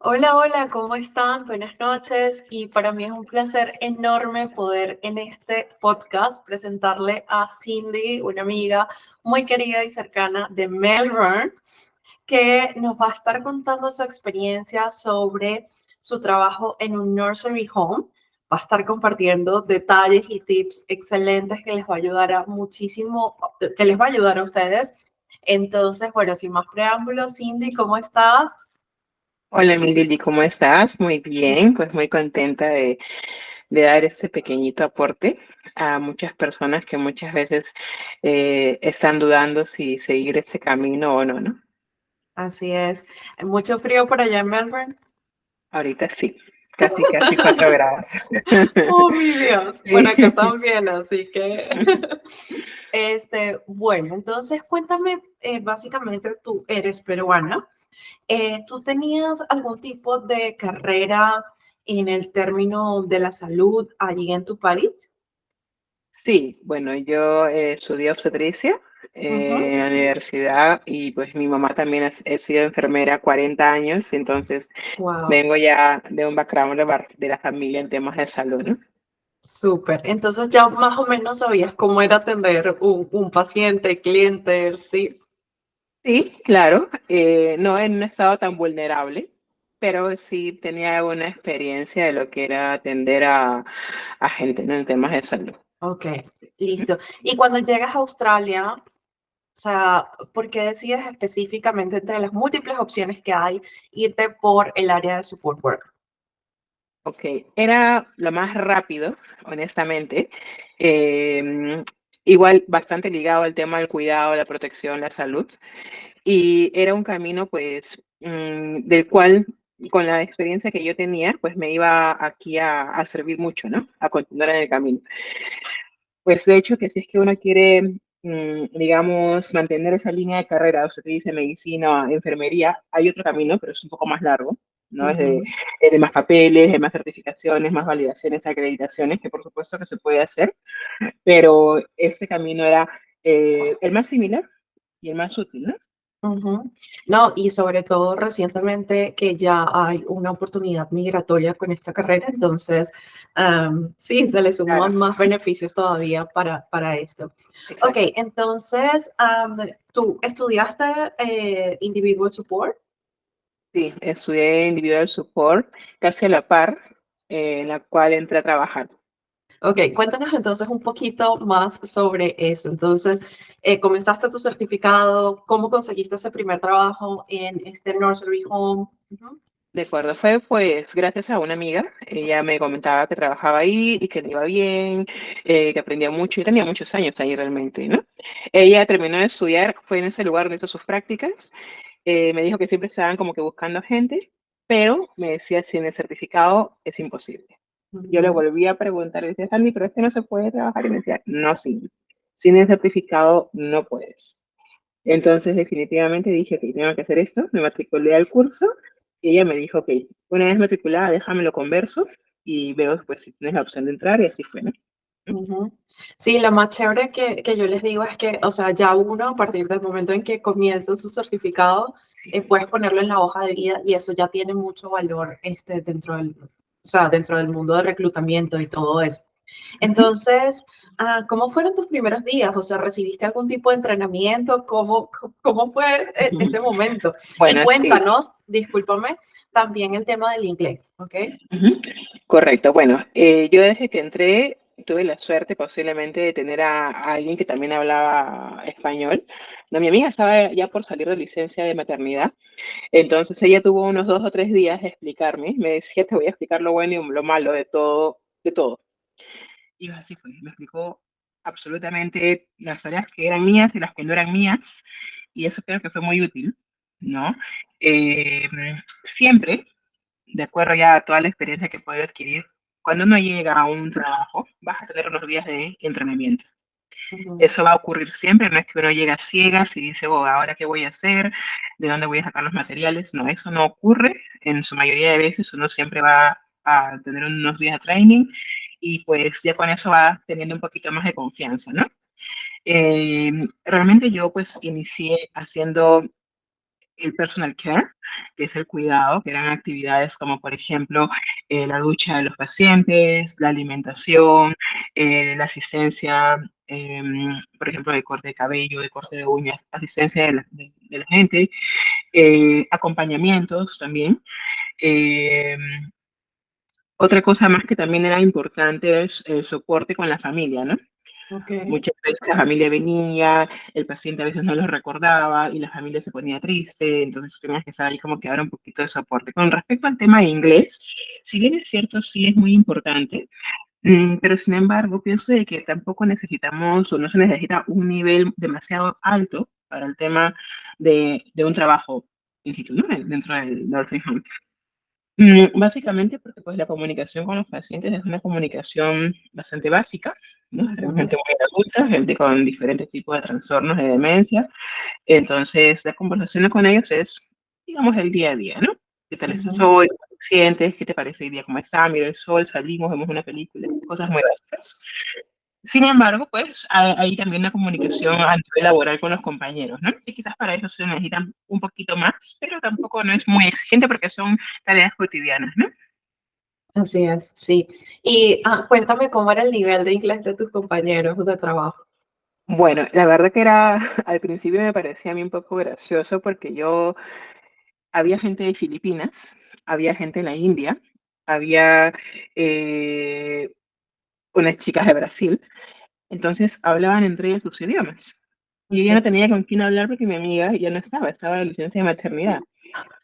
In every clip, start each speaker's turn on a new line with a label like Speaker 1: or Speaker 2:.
Speaker 1: Hola, hola, ¿cómo están? Buenas noches y para mí es un placer enorme poder en este podcast presentarle a Cindy, una amiga muy querida y cercana de Melbourne, que nos va a estar contando su experiencia sobre su trabajo en un nursery home. Va a estar compartiendo detalles y tips excelentes que les va a ayudar a muchísimo, que les va a ayudar a ustedes. Entonces, bueno, sin más preámbulos, Cindy, ¿cómo estás?
Speaker 2: Hola, mi Lili, ¿cómo estás? Muy bien, pues muy contenta de dar este pequeñito aporte a muchas personas que muchas veces están dudando si seguir ese camino o no, ¿no?
Speaker 1: Así es. Mucho frío por allá en Melbourne.
Speaker 2: Ahorita sí, casi 4 grados.
Speaker 1: Oh, mi Dios. Por acá
Speaker 2: Sí.
Speaker 1: también, así que. Bueno, entonces cuéntame, básicamente tú eres peruana. ¿Tú tenías algún tipo de carrera en el término de la salud allí en tu país?
Speaker 2: Sí, bueno, yo estudié obstetricia en la universidad y pues mi mamá también ha sido enfermera 40 años, entonces
Speaker 1: Wow,
Speaker 2: vengo ya de un background de la familia en temas de salud, ¿no?
Speaker 1: súper. Entonces ya más o menos sabías cómo era atender un paciente, cliente, ¿sí?
Speaker 2: Sí, claro, no en un estado tan vulnerable, pero sí tenía una experiencia de lo que era atender a gente, ¿no? En temas de salud.
Speaker 1: Ok,
Speaker 2: Ujú.
Speaker 1: listo. Y cuando llegas a Australia, o sea, ¿por qué decides específicamente entre las múltiples opciones que hay irte por el área de support work?
Speaker 2: Ok, era lo más rápido, honestamente. Em, Igual bastante ligado al tema del cuidado, la protección, la salud. Y era un camino, pues, del cual, con la experiencia que yo tenía, pues me iba aquí a servir mucho, ¿no? A continuar en el camino. Pues de hecho que si es que uno quiere, digamos, mantener esa línea de carrera, usted dice medicina, enfermería, hay otro camino, pero es un poco más largo, ¿no?
Speaker 1: Ujú.
Speaker 2: Es de más papeles, de más certificaciones, más validaciones, acreditaciones, que por supuesto que se puede hacer, pero este camino era el más similar y el más útil, ¿no?
Speaker 1: Ujú. No, y sobre todo recientemente que ya hay una oportunidad migratoria con esta carrera, entonces sí, se le
Speaker 2: Claro,
Speaker 1: suman más beneficios todavía para esto. Ok,
Speaker 2: exacto.
Speaker 1: entonces, ¿tú estudiaste individual support?
Speaker 2: Sí, estudié individual support casi a la par, en la cual entré a trabajar.
Speaker 1: Ok, cuéntanos entonces un poquito más sobre eso. Entonces, comenzaste tu certificado, ¿cómo conseguiste ese primer trabajo en este nursery home? Ujú.
Speaker 2: De acuerdo, fue pues gracias a una amiga, ella me comentaba que trabajaba ahí y que le iba bien, que aprendía mucho y tenía muchos años ahí realmente, ¿no? Ella terminó de estudiar, fue en ese lugar donde hizo sus prácticas, me dijo que siempre estaban como que buscando gente, pero me decía sin el certificado es imposible. Yo le
Speaker 1: Ujú.
Speaker 2: volví a preguntar, le decía, Sandy, pero es que no se puede trabajar y me decía, no, sí, sin el certificado no puedes. Entonces, definitivamente dije que tengo que hacer esto, me matriculé al curso y ella me dijo, ok, una vez matriculada, déjamelo converso y veo pues si tienes la opción de entrar y así fue, ¿no?
Speaker 1: Ujú. Sí, lo más chévere que yo les digo es que, o sea, ya uno a partir del momento en que comienza su certificado,
Speaker 2: Sí.
Speaker 1: puedes ponerlo en la hoja de vida y eso ya tiene mucho valor o sea, dentro del mundo de reclutamiento y todo eso.
Speaker 2: Ujú.
Speaker 1: Entonces, ¿cómo fueron tus primeros días? O sea, ¿recibiste algún tipo de entrenamiento? ¿Cómo fue ese momento? Y
Speaker 2: Bueno, sí.
Speaker 1: cuéntanos, discúlpame, también el tema del inglés, ¿ok?
Speaker 2: Ujú. Correcto. Bueno, yo desde que entré tuve la suerte posiblemente de tener a alguien que también hablaba español. No, mi amiga estaba ya por salir de licencia de maternidad, entonces ella tuvo unos 2 o 3 días de explicarme. Me decía, te voy a explicar lo bueno y lo malo de todo, de todo. Y así fue, me explicó absolutamente las tareas que eran mías y las que no eran mías, y eso creo que fue muy útil, ¿no? Eh, Siempre, de acuerdo ya a toda la experiencia que puedo adquirir, cuando uno llega a un trabajo, vas a tener unos días de entrenamiento.
Speaker 1: Ujú,
Speaker 2: Eso va a ocurrir siempre, no es que uno llega a ciegas y dice, oh, ¿ahora qué voy a hacer? ¿De dónde voy a sacar los materiales? No, eso no ocurre. En su mayoría de veces uno siempre va a tener unos días de training y pues ya con eso va teniendo un poquito más de confianza, ¿no? Realmente yo pues inicié haciendo el personal care, que es el cuidado, que eran actividades como, por ejemplo, la ducha de los pacientes, la alimentación, la asistencia, por ejemplo, de corte de cabello, de corte de uñas, asistencia de la gente, acompañamientos también. Eh, Otra cosa más que también era importante es el soporte con la familia, ¿no?
Speaker 1: Ok.
Speaker 2: Muchas veces la familia venía, el paciente a veces no lo recordaba y la familia se ponía triste, entonces tenías que estar ahí como que dar un poquito de soporte. Con respecto al tema de inglés, si bien es cierto, sí es muy importante, pero sin embargo pienso de que tampoco necesitamos o no se necesita un nivel demasiado alto para el tema de un trabajo in situ, ¿no? Dentro del nursing home. Básicamente porque pues la comunicación con los pacientes es una comunicación bastante básica, ¿no? Tenemos
Speaker 1: Ujú,
Speaker 2: gente muy adulta, gente con diferentes tipos de trastornos de demencia, entonces las conversaciones con ellos es, digamos, el día a día, ¿no? ¿Qué tal estás
Speaker 1: ujú.
Speaker 2: hoy? ¿Cómo te sientes? ¿Qué te parece el día? ¿Cómo está? Mira el sol, salimos, vemos una película, cosas muy básicas. Sin embargo, pues hay también una comunicación a nivel laboral con los compañeros, ¿no? Y quizás para eso se necesitan un poquito más, pero tampoco no es muy exigente porque son tareas cotidianas, ¿no?
Speaker 1: Así es, sí. Y cuéntame cómo era el nivel de inglés de tus compañeros de trabajo.
Speaker 2: Bueno, la verdad que era, al principio me parecía a mí un poco gracioso porque había gente de Filipinas, había gente en la India, había eh, unas chicas de Brasil, entonces hablaban entre ellos sus idiomas. Y yo ya no
Speaker 1: Ok.
Speaker 2: tenía con quién hablar porque mi amiga ya no estaba de licencia de maternidad,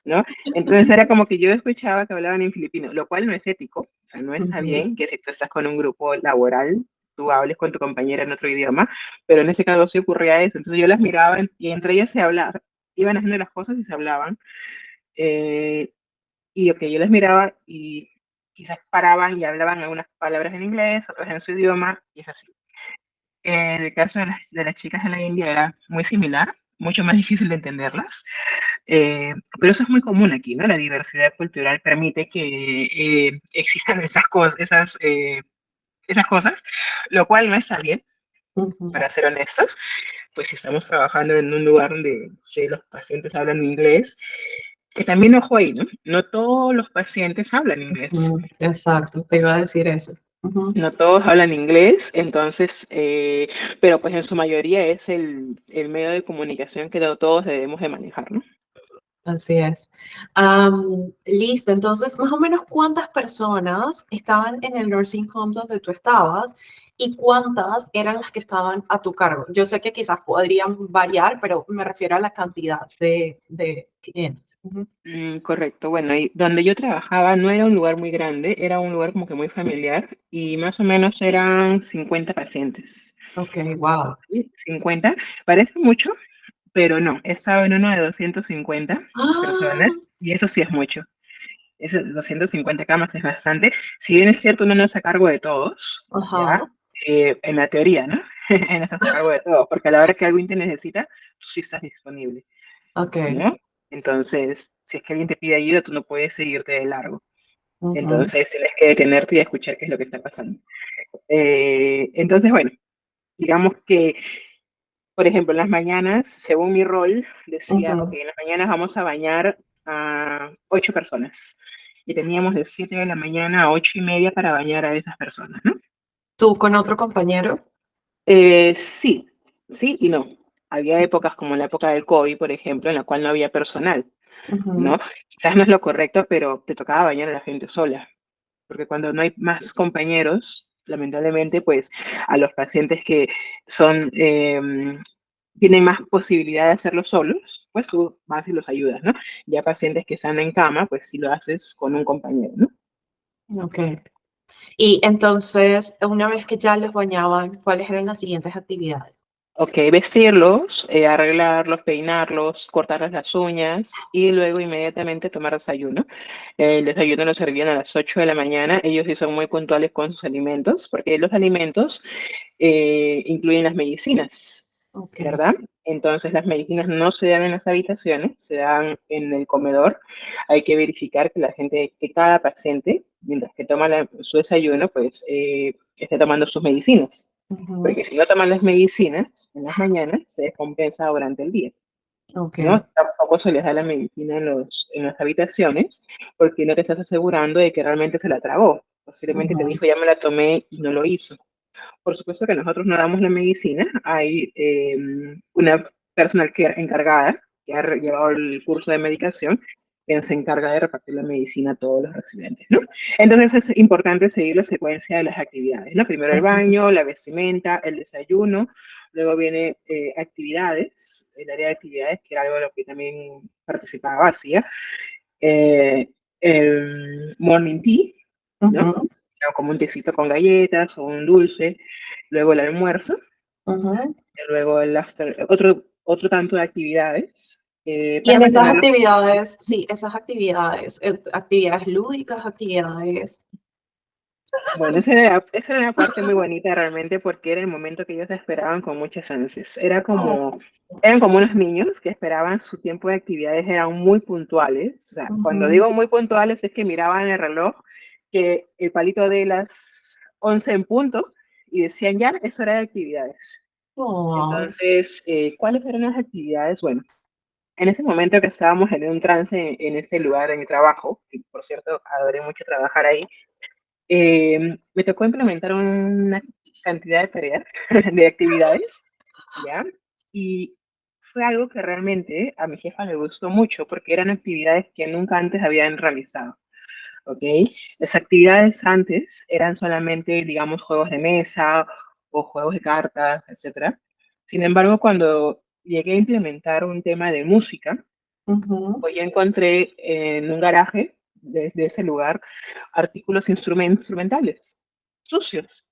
Speaker 2: ¿no? Entonces era como que yo escuchaba que hablaban en filipino, lo cual no es ético, o sea, no está
Speaker 1: Ujú,
Speaker 2: bien que si tú estás con un grupo laboral, tú hables con tu compañera en otro idioma, pero en ese caso sí ocurría eso, entonces yo las miraba y entre ellas se hablaba, o sea, iban haciendo las cosas y se hablaban, eh, y ok, yo las miraba y quizás paraban y hablaban algunas palabras en inglés, otras en su idioma, y es así. En el caso de las chicas de la India era muy similar, mucho más difícil de entenderlas, pero eso es muy común aquí, ¿no? La diversidad cultural permite que existan esas cosas, lo cual no está bien,
Speaker 1: ujú.
Speaker 2: para ser honestos, pues si estamos trabajando en un lugar donde sí, los pacientes hablan inglés, que también ojo ahí, ¿no? No todos los pacientes hablan inglés.
Speaker 1: Exacto, te iba a decir eso. Ujú.
Speaker 2: No todos hablan inglés, entonces, pero pues en su mayoría es el medio de comunicación que todos debemos de manejar, ¿no?
Speaker 1: Así es. Listo, entonces, más o menos, ¿cuántas personas estaban en el nursing home donde tú estabas y cuántas eran las que estaban a tu cargo? Yo sé que quizás podrían variar, pero me refiero a la cantidad de clientes. Ujú.
Speaker 2: Correcto. Bueno, y donde yo trabajaba no era un lugar muy grande, era un lugar como que muy familiar y más o menos eran 50 pacientes.
Speaker 1: Ok, wow.
Speaker 2: ¿Sí? 50, parece mucho, pero no, estaba en uno de 250
Speaker 1: Ah,
Speaker 2: personas y eso sí es mucho. Esos 250 camas es bastante. Si bien es cierto, uno no está a cargo de todos,
Speaker 1: ajá,
Speaker 2: ¿ya? En la teoría, ¿no? No estás a cargo de todos, porque a la hora que alguien te necesita, tú sí estás disponible,
Speaker 1: ok.
Speaker 2: ¿no? Entonces, si es que alguien te pide ayuda, tú no puedes seguirte de largo.
Speaker 1: Ujú,
Speaker 2: Entonces, tienes que detenerte y escuchar qué es lo que está pasando. Entonces, bueno, digamos que, por ejemplo, en las mañanas, según mi rol, decía, ok,
Speaker 1: ujú.
Speaker 2: en las mañanas vamos a bañar a 8 personas. Y teníamos de 7 de la mañana a 8:30 para bañar a esas personas, ¿no?
Speaker 1: ¿Tú con otro compañero?
Speaker 2: Sí, sí y no. Había épocas como la época del COVID, por ejemplo, en la cual no había personal,
Speaker 1: Ujú,
Speaker 2: ¿no? Quizás no es lo correcto, pero te tocaba bañar a la gente sola. Porque cuando no hay más compañeros, lamentablemente, pues a los pacientes que son, tienen más posibilidad de hacerlo solos, pues tú vas y los ayudas, ¿no? Ya pacientes que están en cama, pues sí lo haces con un compañero, ¿no?
Speaker 1: ok. Y entonces, una vez que ya los bañaban, ¿cuáles eran las siguientes actividades?
Speaker 2: Ok, vestirlos, arreglarlos, peinarlos, cortarles las uñas y luego inmediatamente tomar desayuno. El desayuno lo servían a las 8 de la mañana. Ellos sí son muy puntuales con sus alimentos, porque los alimentos incluyen las medicinas,
Speaker 1: Ok.
Speaker 2: ¿verdad? Entonces las medicinas no se dan en las habitaciones, se dan en el comedor. Hay que verificar que la gente, que cada paciente, mientras que toma su desayuno, pues esté tomando sus medicinas.
Speaker 1: Ujú,
Speaker 2: Porque si no toman las medicinas en las mañanas, se descompensa durante el día,
Speaker 1: ok.
Speaker 2: ¿no? Tampoco tampoco se les da la medicina en las habitaciones, porque no te estás asegurando de que realmente se la tragó. Posiblemente te
Speaker 1: Ujú,
Speaker 2: dijo, ya me la tomé y no lo hizo. Por supuesto que nosotros no damos la medicina, hay una personal care encargada que ha llevado el curso de medicación, que se encarga de repartir la medicina a todos los residentes, ¿no? Entonces es importante seguir la secuencia de las actividades, ¿no? Primero el
Speaker 1: ujú.
Speaker 2: baño, la vestimenta, el desayuno, luego viene actividades, el área de actividades, que era algo de lo que también participaba, hacía, eh, el morning tea, ¿no?
Speaker 1: Ujú,
Speaker 2: O sea, como un tecito con galletas o un dulce, luego el almuerzo,
Speaker 1: ujú.
Speaker 2: y luego el after, otro tanto de actividades
Speaker 1: Y
Speaker 2: para
Speaker 1: en esas
Speaker 2: mantenerlos.
Speaker 1: actividades, sí, esas actividades, actividades lúdicas, actividades.
Speaker 2: Bueno, esa era una parte muy bonita realmente porque era el momento que ellos esperaban con muchas ansias.
Speaker 1: Oh,
Speaker 2: Eran como unos niños que esperaban su tiempo de actividades, eran muy puntuales. O sea, cuando
Speaker 1: ujú.
Speaker 2: digo muy puntuales es que miraban el reloj, que el palito de las 11 en punto y decían ya, es hora de actividades.
Speaker 1: Oh,
Speaker 2: Entonces, ¿cuáles eran las actividades? Bueno, en ese momento que estábamos en un trance en este lugar, en mi trabajo, que por cierto, adoré mucho trabajar ahí, me tocó implementar una cantidad de tareas, de actividades, ¿ya? Y fue algo que realmente a mi jefa le gustó mucho porque eran actividades que nunca antes habían realizado, ¿ok? Las actividades antes eran solamente, digamos, juegos de mesa o juegos de cartas, etcétera. Sin embargo, cuando llegué a implementar un tema de música,
Speaker 1: ujú.
Speaker 2: pues yo encontré en un garaje desde ese lugar artículos instrumentales sucios.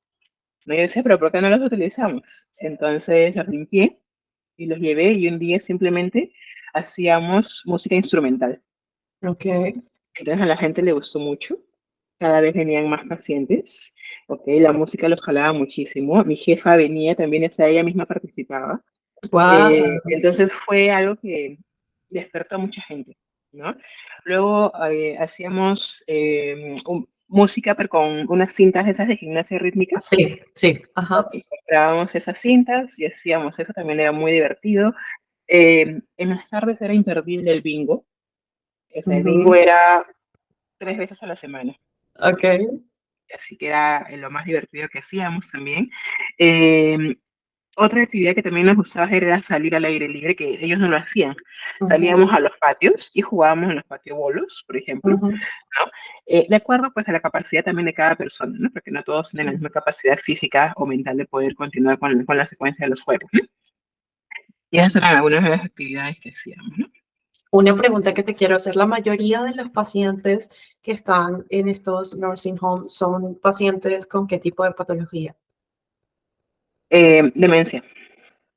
Speaker 2: ¿No? Yo decía, pero ¿por qué no los utilizamos? Entonces los limpié y los llevé y un día simplemente hacíamos música instrumental.
Speaker 1: Ok,
Speaker 2: Entonces a la gente le gustó mucho. Cada vez venían más pacientes. Ok, la música los jalaba muchísimo. Mi jefa venía también, esa ella misma participaba.
Speaker 1: wow.
Speaker 2: Entonces fue algo que despertó a mucha gente, ¿no? Luego hacíamos música, pero con unas cintas esas de gimnasia rítmica.
Speaker 1: Sí, sí, ajá.
Speaker 2: Ok, comprábamos esas cintas y hacíamos eso, también era muy divertido. En las tardes era imperdible el bingo. O sea, el bingo
Speaker 1: Ujú.
Speaker 2: era 3 veces a la semana.
Speaker 1: Ok.
Speaker 2: Así que era lo más divertido que hacíamos también. Eh, Otra actividad que también nos gustaba hacer era salir al aire libre, que ellos no lo hacían. Salíamos
Speaker 1: Ujú,
Speaker 2: a los patios y jugábamos en los patiobolos, por ejemplo,
Speaker 1: ujú.
Speaker 2: ¿no? De acuerdo pues a la capacidad también de cada persona, ¿no? Porque no todos tienen la misma capacidad física o mental de poder continuar con la secuencia de los juegos, ¿no? Y esas eran algunas de las actividades que hacíamos, ¿no?
Speaker 1: Una pregunta que te quiero hacer. La mayoría de los pacientes que están en estos nursing homes son pacientes con qué tipo de patología.
Speaker 2: Demencia.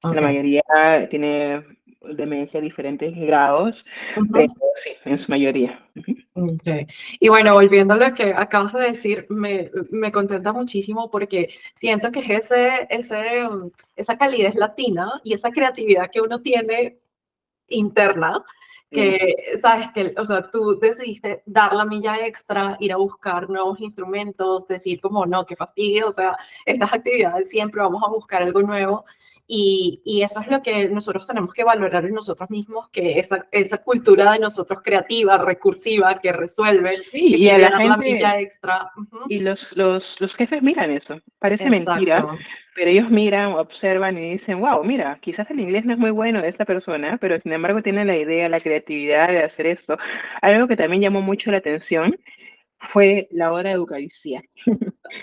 Speaker 2: La
Speaker 1: Ok.
Speaker 2: mayoría tiene demencia a diferentes grados, pero
Speaker 1: Ujú.
Speaker 2: sí, en su mayoría. Ujú.
Speaker 1: Okay. Y bueno, volviendo a lo que acabas de decir, me contenta muchísimo porque siento que es esa calidez latina y esa creatividad que uno tiene interna,
Speaker 2: Sí.
Speaker 1: que sabes que, o sea, tú decidiste dar la milla extra, ir a buscar nuevos instrumentos, decir como, no, qué fastidio, o sea, estas actividades siempre vamos a buscar algo nuevo. Y eso es lo que nosotros tenemos que valorar en nosotros mismos, que esa cultura de nosotros creativa, recursiva, que resuelve, que
Speaker 2: Sí, y a
Speaker 1: quiere
Speaker 2: la
Speaker 1: dar la
Speaker 2: gente,
Speaker 1: milla extra. Ujú.
Speaker 2: y los jefes miran eso. Parece mentira,
Speaker 1: Exacto.
Speaker 2: pero ellos miran, observan y dicen, wow, mira, quizás el inglés no es muy bueno de esta persona, pero sin embargo tiene la idea, la creatividad de hacer esto. Algo que también llamó mucho la atención fue la hora de Eucaristía.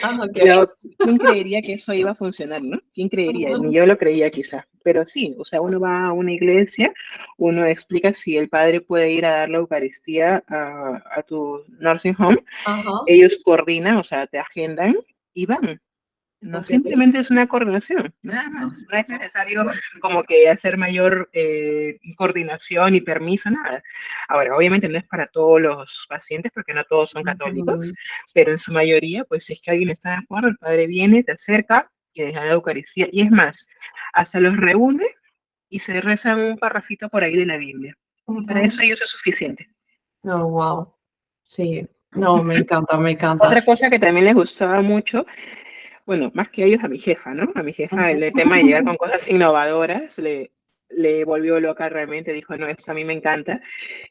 Speaker 1: Ah, ok.
Speaker 2: ¿Quién creería que eso iba a funcionar, no? ¿Quién creería? Ni
Speaker 1: Ujú.
Speaker 2: yo lo creía quizá, pero sí, o sea, uno va a una iglesia, uno explica si el padre puede ir a dar la Eucaristía a tu nursing home,
Speaker 1: Ajá.
Speaker 2: ellos coordinan, o sea, te agendan y van. No
Speaker 1: Ok.
Speaker 2: simplemente es una coordinación, nada más. No es necesario como que hacer mayor coordinación y permiso, nada. Ahora, obviamente no es para todos los pacientes porque no todos son católicos,
Speaker 1: Ujú.
Speaker 2: pero en su mayoría, pues si es que alguien está de acuerdo, el padre viene, se acerca y deja la Eucaristía. Y es más, hasta los reúne y se rezan un parrafito por ahí de la Biblia. Y para
Speaker 1: Ujú.
Speaker 2: eso ellos es suficiente.
Speaker 1: Oh, wow. Sí, no, me encanta, me encanta.
Speaker 2: Otra cosa que también les gustaba mucho, bueno, más que a ellos, a mi jefa, ¿no? A mi jefa
Speaker 1: Ujú.
Speaker 2: el tema de llegar con cosas innovadoras le volvió loca realmente, dijo, no, eso a mí me encanta,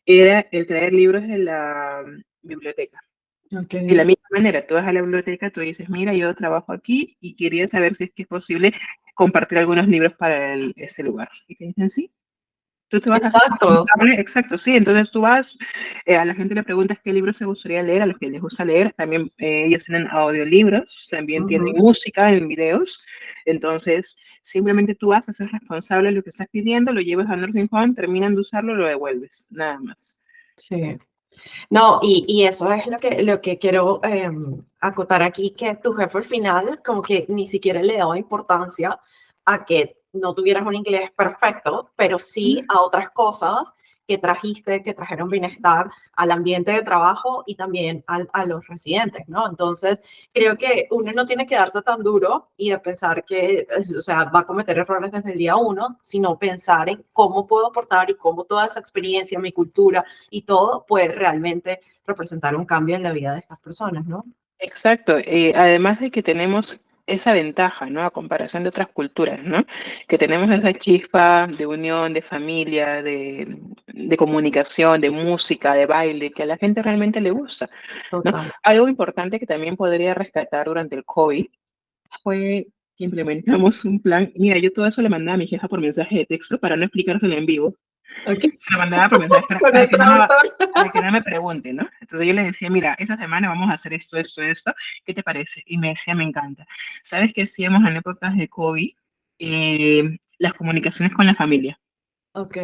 Speaker 2: era el traer libros de la biblioteca.
Speaker 1: Ok,
Speaker 2: De la misma manera, tú vas a la biblioteca, tú dices, mira, yo trabajo aquí y quería saber si es que es posible compartir algunos libros para ese lugar. Y te dicen, sí, tú te vas a hacer
Speaker 1: exacto.
Speaker 2: responsable, exacto, sí. Entonces tú vas, a la gente le preguntas qué libros se gustaría leer, a los que les gusta leer. También ellos tienen audiolibros, también tienen
Speaker 1: Ujú.
Speaker 2: música en videos. Entonces, simplemente tú vas a ser responsable de lo que estás pidiendo, lo llevas a Nursing Home, terminan de usarlo, lo devuelves, nada más.
Speaker 1: Sí. No, y eso es lo que quiero acotar aquí, que tu jefe al final como que ni siquiera le daba importancia a que no tuvieras un inglés perfecto, pero sí a otras cosas que trajiste, que trajeron bienestar al ambiente de trabajo y también a los residentes, ¿no? Entonces, creo que uno no tiene que darse tan duro y de pensar que, o sea, va a cometer errores desde el día uno, sino pensar en cómo puedo aportar y cómo toda esa experiencia, mi cultura, y todo puede realmente representar un cambio en la vida de estas personas, ¿no?
Speaker 2: Exacto, además de que tenemos esa ventaja, ¿no? A comparación de otras culturas, ¿no? Que tenemos esa chispa de unión, de familia, de comunicación, de música, de baile, que a la gente realmente le gusta, ¿no?
Speaker 1: Total.
Speaker 2: Algo importante que también podría rescatar durante el COVID fue que implementamos un plan. Mira, yo todo eso le mandaba a mi jefa por mensaje de texto para no explicárselo en vivo.
Speaker 1: Ok.
Speaker 2: Se lo mandaba por mensaje
Speaker 1: Con el traductor.
Speaker 2: para que no me pregunte, ¿no? Entonces yo le decía, mira, esta semana vamos a hacer esto, esto, esto, ¿qué te parece? Y me decía, me encanta. ¿Sabes qué hacíamos en épocas de COVID? Las comunicaciones con la familia.
Speaker 1: Ok.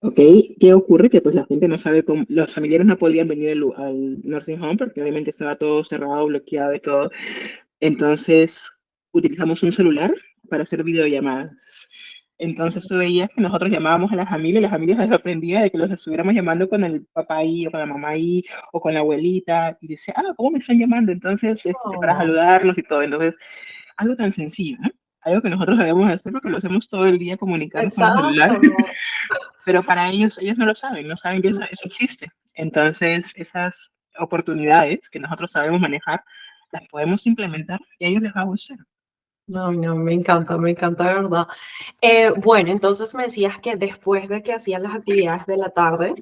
Speaker 2: ¿Ok? ¿Qué ocurre? Que pues la gente no sabe cómo, los familiares no podían venir al nursing home porque obviamente estaba todo cerrado, bloqueado y todo. Entonces, utilizamos un celular para hacer videollamadas. Entonces, tú veías que nosotros llamábamos a la familia se sorprendía de que los estuviéramos llamando con el papá ahí, o con la mamá ahí, o con la abuelita, y decía, ah, ¿cómo me están llamando? Entonces, para
Speaker 1: Oh,
Speaker 2: saludarlos y todo. Entonces, algo tan sencillo, ¿no? Algo que nosotros debemos hacer porque lo hacemos todo el día comunicarnos con el celular,
Speaker 1: exacto.
Speaker 2: pero para ellos no lo saben, no saben que eso existe. Entonces, esas oportunidades que nosotros sabemos manejar, las podemos implementar y a ellos les va a gustar.
Speaker 1: No, no, me encanta de verdad. Bueno, entonces me decías que después de que hacían las actividades de la tarde,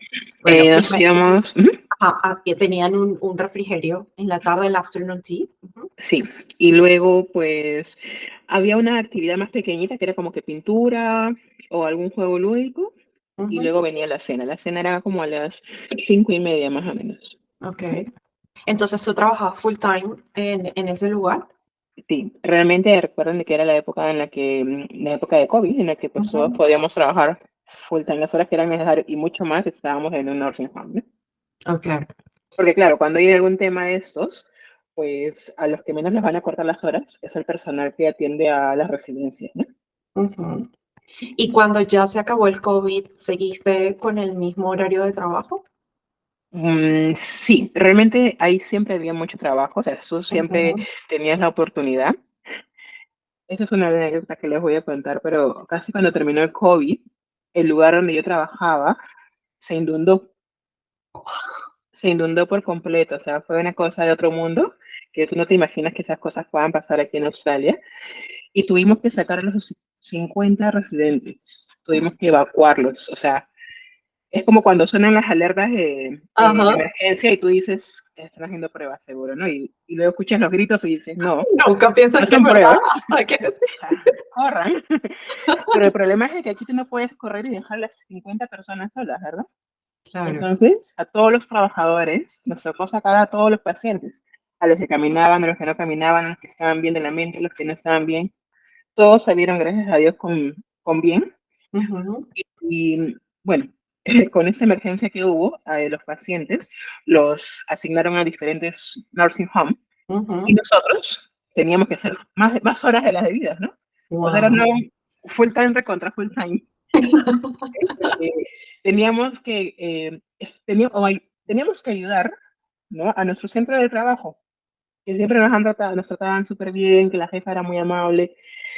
Speaker 1: bueno,
Speaker 2: Nos íbamos, ujú,
Speaker 1: que tenían un refrigerio en la tarde, el afternoon tea. Ujú,
Speaker 2: sí, y luego pues había una actividad más pequeñita que era como que pintura o algún juego lúdico y
Speaker 1: ujú,
Speaker 2: luego venía la cena. La cena era como a las 5:30 más o menos.
Speaker 1: ok. Entonces tú trabajabas full time en ese lugar.
Speaker 2: Sí, realmente recuerden de que era la época en la que, la época de COVID, en la que pues todos
Speaker 1: Ujú,
Speaker 2: podíamos trabajar full time las horas que eran necesarias y mucho más estábamos en un nursing home, ¿no?
Speaker 1: ok.
Speaker 2: Porque claro, cuando hay algún tema de estos, pues a los que menos les van a cortar las horas es el personal que atiende a las residencias, ¿no?
Speaker 1: Ujú. Y cuando ya se acabó el COVID, ¿seguiste con el mismo horario de trabajo?
Speaker 2: Sí, realmente ahí siempre había mucho trabajo, o sea, tú siempre
Speaker 1: Ujú.
Speaker 2: tenías la oportunidad. Esa es una anécdota que les voy a contar, pero casi cuando terminó el COVID, el lugar donde yo trabajaba se inundó. Se inundó por completo, o sea, fue una cosa de otro mundo, que tú no te imaginas que esas cosas puedan pasar aquí en Australia, y tuvimos que sacar a los 50 residentes, tuvimos que evacuarlos, o sea, es como cuando suenan las alertas de
Speaker 1: Ajá.
Speaker 2: emergencia y tú dices, están haciendo pruebas seguro, ¿no? Y luego escuchas los gritos y dices, no,
Speaker 1: Nunca
Speaker 2: no
Speaker 1: piensas que es
Speaker 2: son
Speaker 1: verdad
Speaker 2: pruebas,
Speaker 1: hasta que
Speaker 2: o sea, corran. Pero el problema es que aquí tú no puedes correr y dejar las 50 personas solas, ¿verdad?
Speaker 1: claro.
Speaker 2: Entonces, a todos los trabajadores nos tocó sacar a todos los pacientes, a los que caminaban, a los que no caminaban, a los que estaban bien de la mente, a los que no estaban bien. Todos salieron, gracias a Dios, con bien.
Speaker 1: Ujú,
Speaker 2: Y bueno, con esa emergencia que hubo, a los pacientes los asignaron a diferentes nursing home y
Speaker 1: ujú.
Speaker 2: nosotros teníamos que hacer más horas de las debidas, ¿no? O sea, era
Speaker 1: Wow.
Speaker 2: una full time recontra full time. Porque teníamos que, teníamos que ayudar, ¿no? A nuestro centro de trabajo, que siempre nos trataban súper bien, que la jefa era muy amable.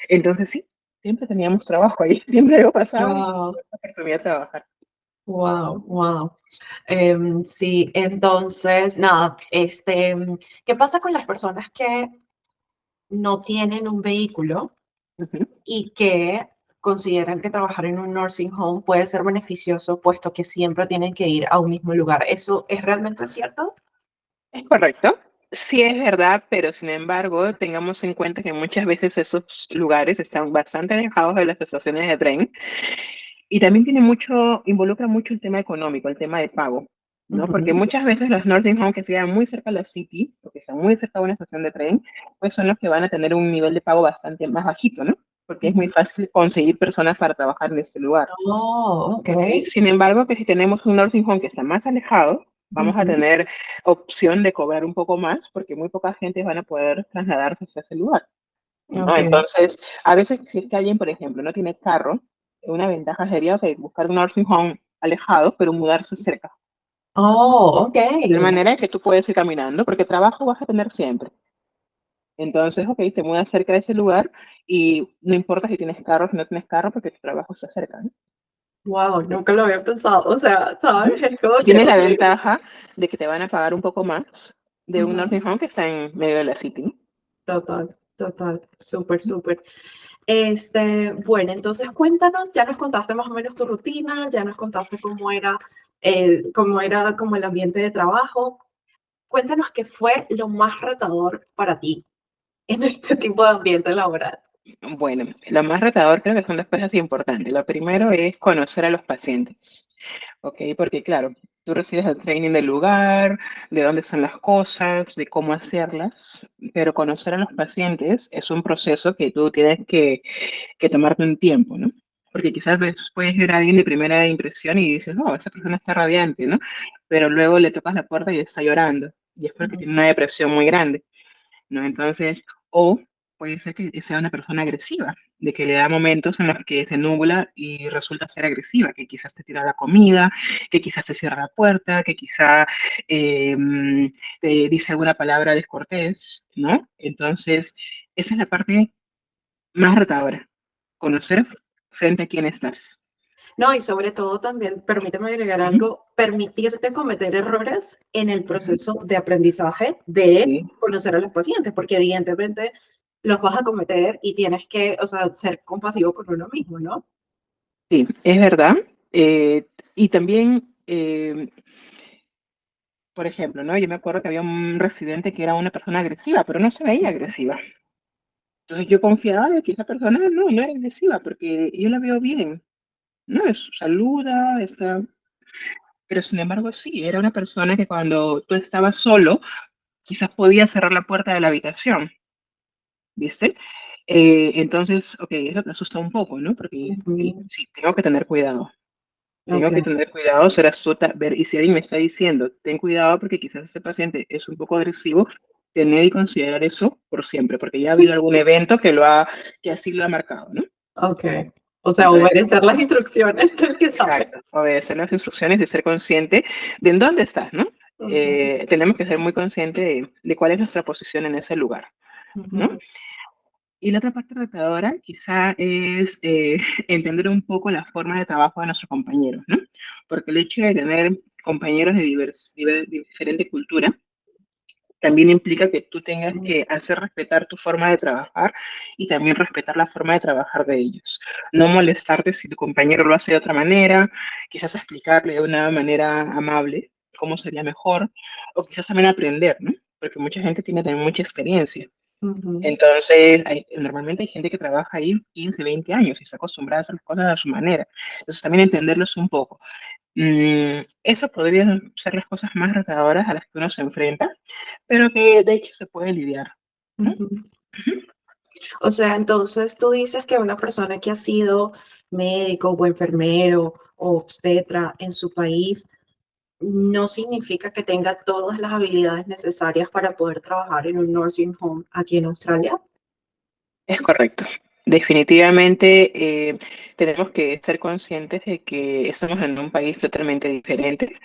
Speaker 2: Entonces, sí, siempre teníamos trabajo ahí, siempre algo pasaba y
Speaker 1: Wow.
Speaker 2: la oportunidad de trabajar.
Speaker 1: Wow, wow. Sí, entonces, nada, ¿qué pasa con las personas que no tienen un vehículo
Speaker 2: Ujú,
Speaker 1: y que consideran que trabajar en un nursing home puede ser beneficioso, puesto que siempre tienen que ir a un mismo lugar. ¿Eso es realmente cierto?
Speaker 2: Es correcto. Sí es verdad, pero sin embargo, tengamos en cuenta que muchas veces esos lugares están bastante alejados de las estaciones de tren y también involucra mucho el tema económico, el tema de pago, ¿no? Porque
Speaker 1: Ujú,
Speaker 2: muchas veces los nursing homes que se quedan muy cerca de la city, porque están muy cerca de una estación de tren, pues son los que van a tener un nivel de pago bastante más bajito, ¿no? Porque es muy
Speaker 1: ujú.
Speaker 2: fácil conseguir personas para trabajar en este lugar.
Speaker 1: Oh, ok.
Speaker 2: ¿Ok? Sin embargo, que si tenemos un nursing home que está más alejado, vamos a
Speaker 1: Ujú,
Speaker 2: tener opción de cobrar un poco más porque muy poca gente van a poder trasladarse hasta ese lugar, ¿no?
Speaker 1: ok.
Speaker 2: Entonces, a veces si es que alguien, por ejemplo, no tiene carro, una ventaja sería ok, buscar un nursing home alejado, pero mudarse cerca.
Speaker 1: Oh, ok.
Speaker 2: De manera que tú puedes ir caminando, porque trabajo vas a tener siempre. Entonces, ok, te mudas cerca de ese lugar y no importa si tienes carro o si no tienes carro, porque tu trabajo está cerca, ¿no?
Speaker 1: Wow, nunca lo había pensado. O sea,
Speaker 2: Ujú.
Speaker 1: ¿sabes? Es como
Speaker 2: Y
Speaker 1: que,
Speaker 2: tienes la
Speaker 1: ok.
Speaker 2: ventaja de que te van a pagar un poco más de un
Speaker 1: Ujú.
Speaker 2: nursing home que está en medio de la city.
Speaker 1: Total, total. Súper, súper. Bueno, entonces cuéntanos, ya nos contaste más o menos tu rutina, ya nos contaste cómo era como el ambiente de trabajo. Cuéntanos qué fue lo más retador para ti en este tipo de ambiente laboral.
Speaker 2: Bueno, lo más retador creo que son dos cosas importantes. Lo primero es conocer a los pacientes, ¿ok? Porque claro, tú recibes el training del lugar, de dónde son las cosas, de cómo hacerlas, pero conocer a los pacientes es un proceso que tú tienes que tomarte un tiempo, ¿no? Porque quizás puedes ver a alguien de primera impresión y dices, no, esa persona está radiante, ¿no? Pero luego le tocas la puerta y está llorando, y es porque
Speaker 1: Ujú,
Speaker 2: tiene una depresión muy grande, ¿no? Entonces, o puede ser que sea una persona agresiva, de que le da momentos en los que se nubla y resulta ser agresiva, que quizás te tira la comida, que quizás te cierra la puerta, que quizás eh, te dice alguna palabra descortés, ¿no? Entonces, esa es la parte más retadora, conocer frente a quién estás.
Speaker 1: no, y sobre todo también, permíteme agregar
Speaker 2: Ujú,
Speaker 1: algo, permitirte cometer errores en el
Speaker 2: ujú.
Speaker 1: proceso de aprendizaje de
Speaker 2: Sí,
Speaker 1: conocer a los pacientes, porque evidentemente los vas a cometer y tienes que, o sea, ser compasivo con uno mismo, ¿no?
Speaker 2: sí, es verdad. Y también, por ejemplo, ¿no? Yo me acuerdo que había un residente que era una persona agresiva, pero no se veía
Speaker 1: Ujú,
Speaker 2: agresiva. Entonces yo confiaba de que esa persona no era agresiva, porque yo la veo bien, ¿no? Saluda, está... Pero sin embargo, sí, era una persona que cuando tú estabas solo, quizás podía cerrar la puerta de la habitación, ¿viste? Entonces, ok, eso te asusta un poco, ¿no? Porque
Speaker 1: ujú,
Speaker 2: sí, tengo que tener cuidado.
Speaker 1: ok,
Speaker 2: Tengo que tener cuidado, ser astuta, ver, y si alguien me está diciendo, ten cuidado porque quizás este paciente es un poco agresivo, tener y considerar eso por siempre, porque ya ha habido algún evento que así lo ha marcado, ¿no?
Speaker 1: ok. O sea,
Speaker 2: Entonces,
Speaker 1: obedecer las instrucciones del que sabe.
Speaker 2: exacto, obedecer las instrucciones de ser consciente de en dónde estás, ¿no?
Speaker 1: Ujú,
Speaker 2: Tenemos que ser muy conscientes de cuál es nuestra posición en ese lugar, ¿no?
Speaker 1: ujú,
Speaker 2: Y la otra parte retadora quizá es entender un poco la forma de trabajo de nuestros compañeros, ¿no? Porque el hecho de tener compañeros de diferente cultura también implica que tú tengas que hacer respetar tu forma de trabajar y también respetar la forma de trabajar de ellos. No molestarte si tu compañero lo hace de otra manera, quizás explicarle de una manera amable cómo sería mejor, o quizás también aprender, ¿no? Porque mucha gente tiene también mucha experiencia.
Speaker 1: ujú,
Speaker 2: Entonces, normalmente hay gente que trabaja ahí 15, 20 años y está acostumbrada a hacer las cosas a su manera. Entonces, también entenderlos un poco. Eso podrían ser las cosas más retadoras a las que uno se enfrenta, pero que de hecho se puede lidiar, ¿no?
Speaker 1: ujú. O sea, entonces tú dices que una persona que ha sido médico o enfermero o obstetra en su país no significa que tenga todas las habilidades necesarias para poder trabajar en un nursing home aquí en Australia.
Speaker 2: Es correcto. Definitivamente tenemos que ser conscientes de que estamos en un país totalmente diferente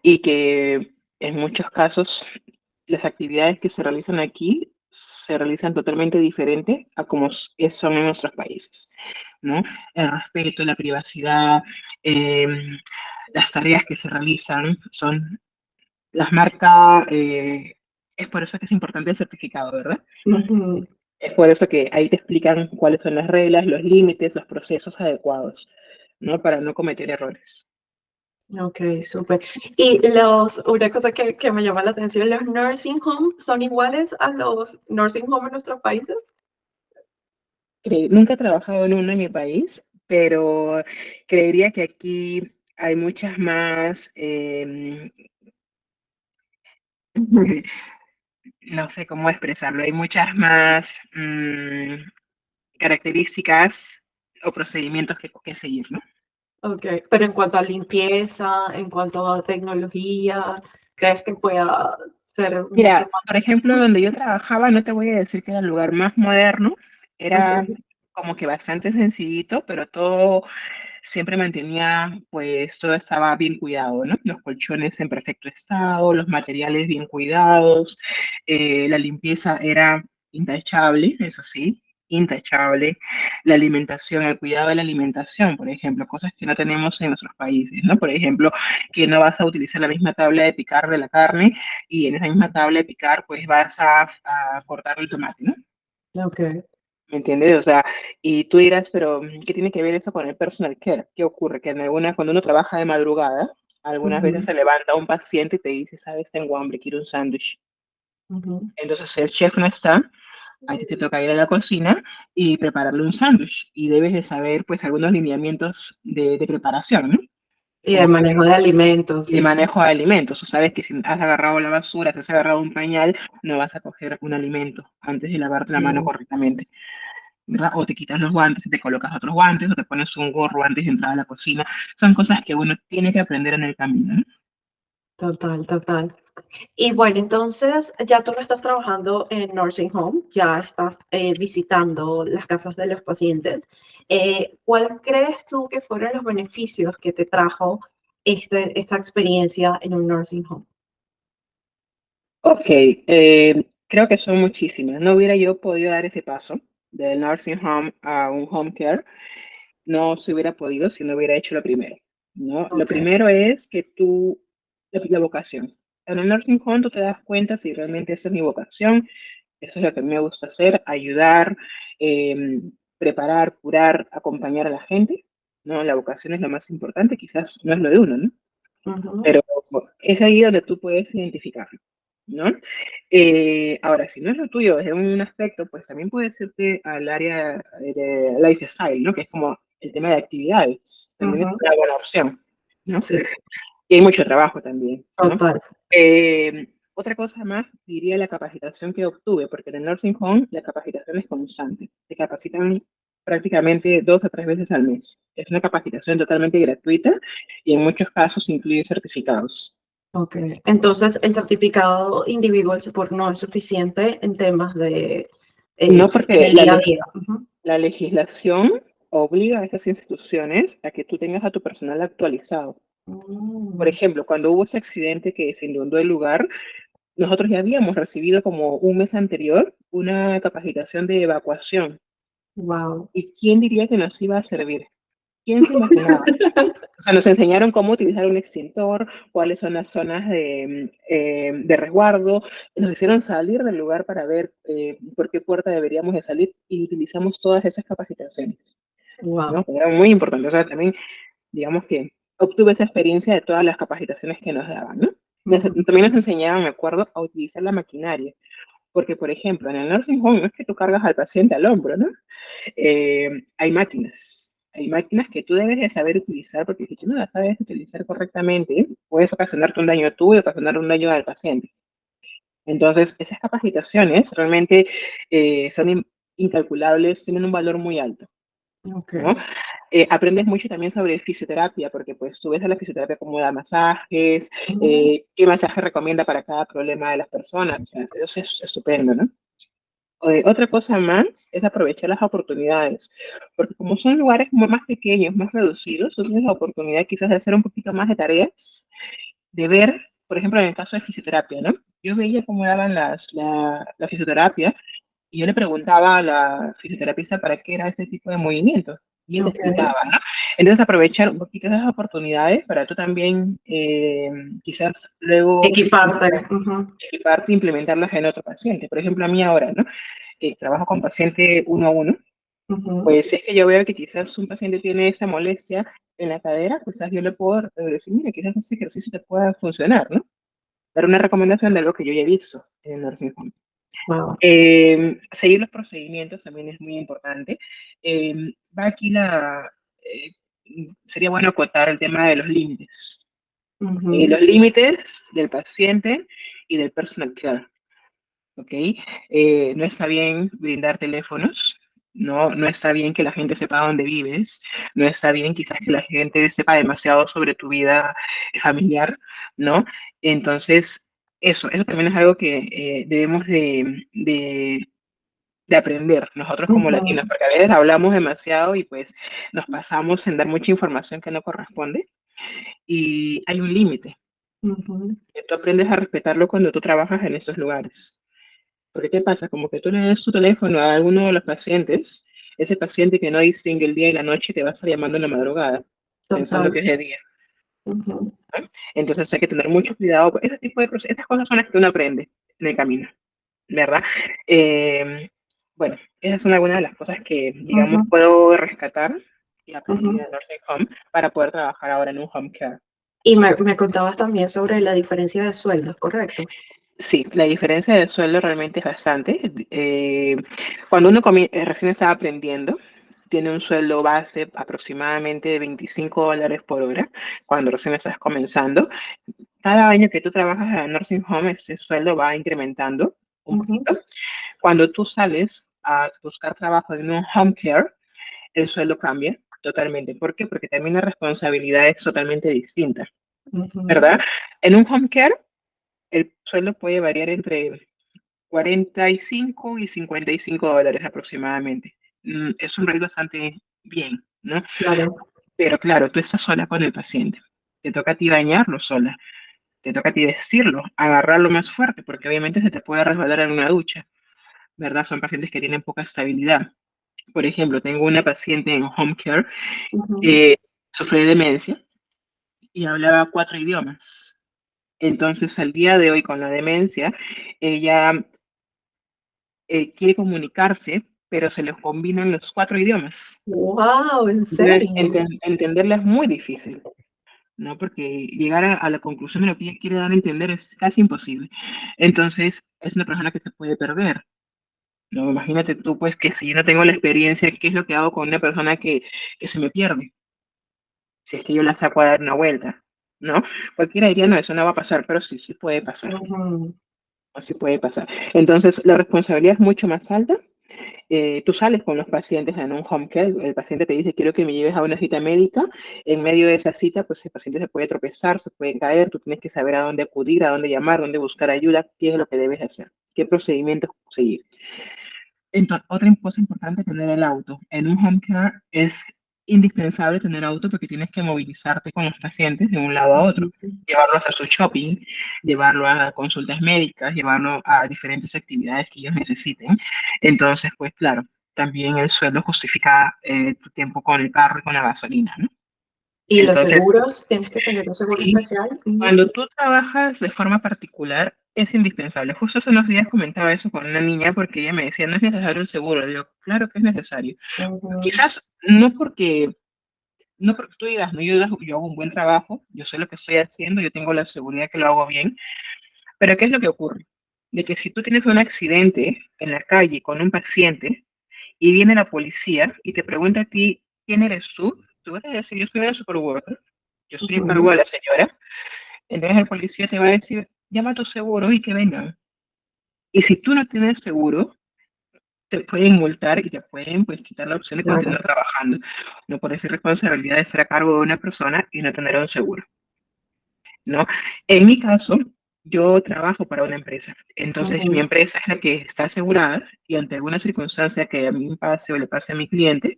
Speaker 2: y que en muchos casos las actividades que se realizan aquí se realizan totalmente diferente a como son en nuestros países, ¿no? El respeto, la privacidad, las tareas que se realizan son las marcas, es por eso que es importante el certificado, ¿verdad?
Speaker 1: Ujú.
Speaker 2: Es por eso que ahí te explican cuáles son las reglas, los límites, los procesos adecuados, ¿no? Para no cometer errores.
Speaker 1: Ok, súper. Una cosa que me llama la atención, ¿los nursing home son iguales a los nursing home en nuestros países?
Speaker 2: Nunca he trabajado en uno en mi país, pero creería que aquí hay muchas más, no sé cómo expresarlo, hay muchas más características o procedimientos que seguir, ¿no?
Speaker 1: Ok, pero en cuanto a limpieza, en cuanto a tecnología, ¿crees que pueda ser mucho
Speaker 2: Mira,
Speaker 1: más?
Speaker 2: por ejemplo, donde yo trabajaba, no te voy a decir que era el lugar más moderno, era
Speaker 1: Ok,
Speaker 2: como que bastante sencillito, pero todo siempre mantenía, pues todo estaba bien cuidado, ¿no? Los colchones en perfecto estado, los materiales bien cuidados, la limpieza era intachable, eso sí, intachable, la alimentación, el cuidado de la alimentación, por ejemplo, cosas que no tenemos en nuestros países, ¿no? Por ejemplo, que no vas a utilizar la misma tabla de picar de la carne y en esa misma tabla de picar, pues vas a cortar el tomate, ¿no?
Speaker 1: ok.
Speaker 2: ¿Me entiendes? O sea, y tú dirás, pero ¿qué tiene que ver eso con el personal care? ¿Qué ocurre? Que cuando uno trabaja de madrugada, algunas veces
Speaker 1: Ujú,
Speaker 2: se levanta un paciente y te dice, sabes, tengo hambre, quiero un sándwich.
Speaker 1: ujú.
Speaker 2: Entonces, si el chef no está, a ti te toca ir a la cocina y prepararle un sándwich. Y debes de saber, pues, algunos lineamientos de preparación, ¿no?
Speaker 1: Y de
Speaker 2: Como por
Speaker 1: manejo de alimentos,
Speaker 2: y de
Speaker 1: sí.
Speaker 2: manejo de alimentos. Tú sabes que si has agarrado la basura, si has agarrado un pañal, no vas a coger un alimento antes de lavarte la mano
Speaker 1: Mm,
Speaker 2: correctamente. ¿Verdad? O te quitas los guantes y te colocas otros guantes, o te pones un gorro antes de entrar a la cocina. Son cosas que uno tiene que aprender en el camino, ¿no?
Speaker 1: total, total. Y bueno, entonces ya tú no estás trabajando en nursing home, ya estás visitando las casas de los pacientes. ¿Cuál crees tú que fueron los beneficios que te trajo esta experiencia en un nursing home?
Speaker 2: Ok, creo que son muchísimas. No hubiera yo podido dar ese paso del nursing home a un home care, no se hubiera podido si no hubiera hecho lo primero, ¿no? Lo
Speaker 1: Ok.
Speaker 2: primero es que la vocación. En el nursing home tú te das cuenta si realmente esa es mi vocación, eso es lo que me gusta hacer, ayudar, eh, preparar, curar, acompañar a la gente, ¿no? La vocación es lo más importante, quizás no es lo de uno, ¿no?
Speaker 1: Ujú,
Speaker 2: Pero es ahí donde tú puedes identificarlo, ¿no? Ahora, si no es lo tuyo, es un aspecto, pues también puedes irte al área de lifestyle, ¿no? Que es como el tema de actividades. También es
Speaker 1: ujú.
Speaker 2: una buena opción, ¿no?
Speaker 1: Sí,
Speaker 2: Y hay mucho trabajo también, ¿no?
Speaker 1: total.
Speaker 2: Otra cosa más, diría la capacitación que obtuve, porque en el nursing home la capacitación es constante. Te capacitan prácticamente 2 a 3 veces al mes. Es una capacitación totalmente gratuita y en muchos casos incluye certificados.
Speaker 1: Ok. Entonces, el certificado individual support no es suficiente en temas
Speaker 2: No
Speaker 1: en
Speaker 2: porque
Speaker 1: el día a día. Ujú.
Speaker 2: la legislación obliga a estas instituciones a que tú tengas a tu personal actualizado. Por
Speaker 1: Mm,
Speaker 2: ejemplo, cuando hubo ese accidente que se inundó el lugar, nosotros ya habíamos recibido como un mes anterior una capacitación de evacuación.
Speaker 1: wow.
Speaker 2: ¿Y quién diría que nos iba a servir? ¿Quién se imaginaba? O sea, nos enseñaron cómo utilizar un extintor, cuáles son las zonas de resguardo, nos hicieron salir del lugar para ver por qué puerta deberíamos de salir y utilizamos todas esas capacitaciones, ¿no?
Speaker 1: Wow.
Speaker 2: Era muy importante. O sea, también, digamos que obtuve esa experiencia de todas las capacitaciones que nos daban, ¿no? También nos enseñaban, me acuerdo, a utilizar la maquinaria. Porque, por ejemplo, en el nursing home no es que tú cargas al paciente al hombro, ¿no? Hay máquinas que tú debes de saber utilizar porque si tú no las sabes utilizar correctamente, puedes ocasionarte un daño tú y ocasionar un daño al paciente. Entonces, esas capacitaciones realmente incalculables, tienen un valor muy alto,
Speaker 1: Ok.
Speaker 2: ¿no? Aprendes mucho también sobre fisioterapia, porque pues tú ves a la fisioterapia cómo da masajes,
Speaker 1: Mm,
Speaker 2: qué masaje recomienda para cada problema de las personas, o sea, eso es estupendo, ¿no? Otra cosa más es aprovechar las oportunidades, porque como son lugares más pequeños, más reducidos, tú tienes la oportunidad quizás de hacer un poquito más de tareas, de ver, por ejemplo, en el caso de fisioterapia, ¿no? Yo veía cómo daban la fisioterapia y yo le preguntaba a la fisioterapista para qué era ese tipo de movimientos y él te
Speaker 1: ok.
Speaker 2: explicaba, ¿no? Entonces aprovechar un poquito esas oportunidades para tú también quizás luego
Speaker 1: Equiparte. Ujú,
Speaker 2: equiparte e implementarlas en otro paciente. Por ejemplo, a mí ahora, ¿no? que trabajo con paciente uno a uno,
Speaker 1: Ujú.
Speaker 2: pues si es que yo veo que quizás un paciente tiene esa molestia en la cadera, quizás yo le puedo decir, mira, quizás ese ejercicio te pueda funcionar, ¿no? Dar una recomendación de algo que yo ya he visto en el nursing home.
Speaker 1: Wow.
Speaker 2: Seguir los procedimientos también es muy importante. Eh, va aquí sería bueno acotar el tema de los límites.
Speaker 1: Ujú.
Speaker 2: Los límites del paciente y del personal care. ¿Ok? No está bien brindar teléfonos, no está bien que la gente sepa dónde vives, no está bien quizás que la gente sepa demasiado sobre tu vida familiar, ¿no? Entonces, eso también es algo que debemos de aprender nosotros como latinos,
Speaker 1: Ujú.
Speaker 2: porque a veces hablamos demasiado y pues nos pasamos en dar mucha información que no corresponde y hay un límite.
Speaker 1: Ujú.
Speaker 2: Tú aprendes a respetarlo cuando tú trabajas en estos lugares. Porque ¿qué pasa? Como que tú le das tu teléfono a alguno de los pacientes, ese paciente que no distingue el día y la noche te va a estar llamando en la madrugada, pensando
Speaker 1: Total.
Speaker 2: que es de día.
Speaker 1: Ujú.
Speaker 2: Entonces hay que tener mucho cuidado. Ese tipo de cosas, esas cosas son las que uno aprende en el camino, ¿verdad? Eh, bueno, esas son algunas de las cosas que, digamos,
Speaker 1: Ujú.
Speaker 2: puedo rescatar y aprendí
Speaker 1: Ujú.
Speaker 2: en Nursing Home para poder trabajar ahora en un home care.
Speaker 1: Y me contabas también sobre la diferencia de sueldos, ¿correcto?
Speaker 2: Sí, la diferencia de sueldo realmente es bastante. Cuando uno recién está aprendiendo, tiene un sueldo base aproximadamente de $25 por hora, cuando recién estás comenzando. Cada año que tú trabajas en el nursing home, ese sueldo va incrementando un
Speaker 1: Ujú.
Speaker 2: poquito. Cuando tú sales a buscar trabajo en un home care, el sueldo cambia totalmente. ¿Por qué? Porque también la responsabilidad es totalmente distinta,
Speaker 1: Ujú.
Speaker 2: ¿verdad? En un home care, el sueldo puede variar entre 45 y $55 aproximadamente. Es un rate bastante bien, ¿no?
Speaker 1: Claro.
Speaker 2: Pero claro, tú estás sola con el paciente. Te toca a ti bañarlo sola, te toca a ti vestirlo, agarrarlo más fuerte, porque obviamente se te puede resbalar en una ducha, ¿verdad? Son pacientes que tienen poca estabilidad. Por ejemplo, tengo una paciente en home care,
Speaker 1: Ujú.
Speaker 2: eh, sufre de demencia y hablaba 4 idiomas. Entonces, al día de hoy, con la demencia, ella quiere comunicarse, pero se les combinan los 4 idiomas.
Speaker 1: Wow, ¿en
Speaker 2: Entonces,
Speaker 1: serio?
Speaker 2: entenderla es muy difícil, ¿no? Porque llegar a la conclusión de lo que ella quiere dar a entender es casi imposible. Entonces, es una persona que se puede perder, ¿no? Imagínate tú, pues, que si yo no tengo la experiencia, ¿qué es lo que hago con una persona que se me pierde? Si es que yo la saco a dar una vuelta, ¿no? Cualquiera diría, no, eso no va a pasar, pero sí, sí puede pasar,
Speaker 1: Ujú.
Speaker 2: o sí puede pasar. Entonces, la responsabilidad es mucho más alta. Tú sales con los pacientes en un home care, el paciente te dice, quiero que me lleves a una cita médica, en medio de esa cita, pues el paciente se puede tropezar, se puede caer, tú tienes que saber a dónde acudir, a dónde llamar, dónde buscar ayuda, qué es lo que debes hacer, qué procedimientos seguir. Entonces, otra cosa importante es tener el auto. En un home care es indispensable tener auto porque tienes que movilizarte con los pacientes de un lado a otro,
Speaker 1: Ujú.
Speaker 2: llevarlos a su shopping, llevarlo a consultas médicas, llevarlo a diferentes actividades que ellos necesiten. Entonces, pues claro, también el sueldo justifica tu tiempo con el carro y con la gasolina, ¿no?
Speaker 1: ¿Y los
Speaker 2: Entonces,
Speaker 1: seguros? ¿Tienes que tener un seguro
Speaker 2: sí,
Speaker 1: especial? Ujú.
Speaker 2: cuando tú trabajas de forma particular, es indispensable. Justo hace unos días comentaba eso con una niña porque ella me decía, no es necesario un seguro. Le digo, claro que es necesario.
Speaker 1: Ujú.
Speaker 2: Quizás no porque tú digas, no, yo hago un buen trabajo, yo sé lo que estoy haciendo, yo tengo la seguridad que lo hago bien, pero ¿qué es lo que ocurre? De que si tú tienes un accidente en la calle con un paciente y viene la policía y te pregunta a ti, ¿quién eres tú? Tú vas a decir, yo soy una superworker, yo estoy a cargo
Speaker 1: Ujú.
Speaker 2: de la señora. Entonces el policía te va a decir, llama a tu seguro y que vengan. Y si tú no tienes seguro, te pueden multar y te pueden pues quitar la opción de
Speaker 1: Claro.
Speaker 2: continuar trabajando. No por esa responsabilidad de estar a cargo de una persona y no tener un seguro, ¿no? En mi caso, yo trabajo para una empresa. Entonces mi
Speaker 1: Ujú.
Speaker 2: empresa es la que está asegurada y ante alguna circunstancia que a mí me pase o le pase a mi cliente,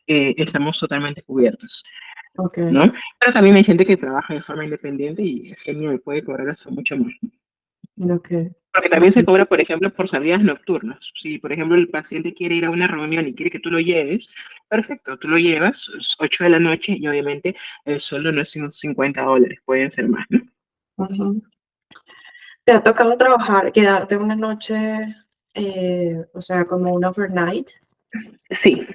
Speaker 2: estamos totalmente cubiertos,
Speaker 1: Ok.
Speaker 2: ¿no? Pero también hay gente que trabaja de forma independiente y es genial, puede cobrar hasta mucho más.
Speaker 1: Ok.
Speaker 2: Porque también se cobra, por ejemplo, por salidas nocturnas. Si, por ejemplo, el paciente quiere ir a una reunión y quiere que tú lo lleves, perfecto, tú lo llevas, es 8 de la noche y obviamente el sueldo no es sino $50, pueden ser más, ¿no?
Speaker 1: Ujú. ¿Te ha tocado trabajar, quedarte una noche? o sea, como un overnight.
Speaker 2: Sí,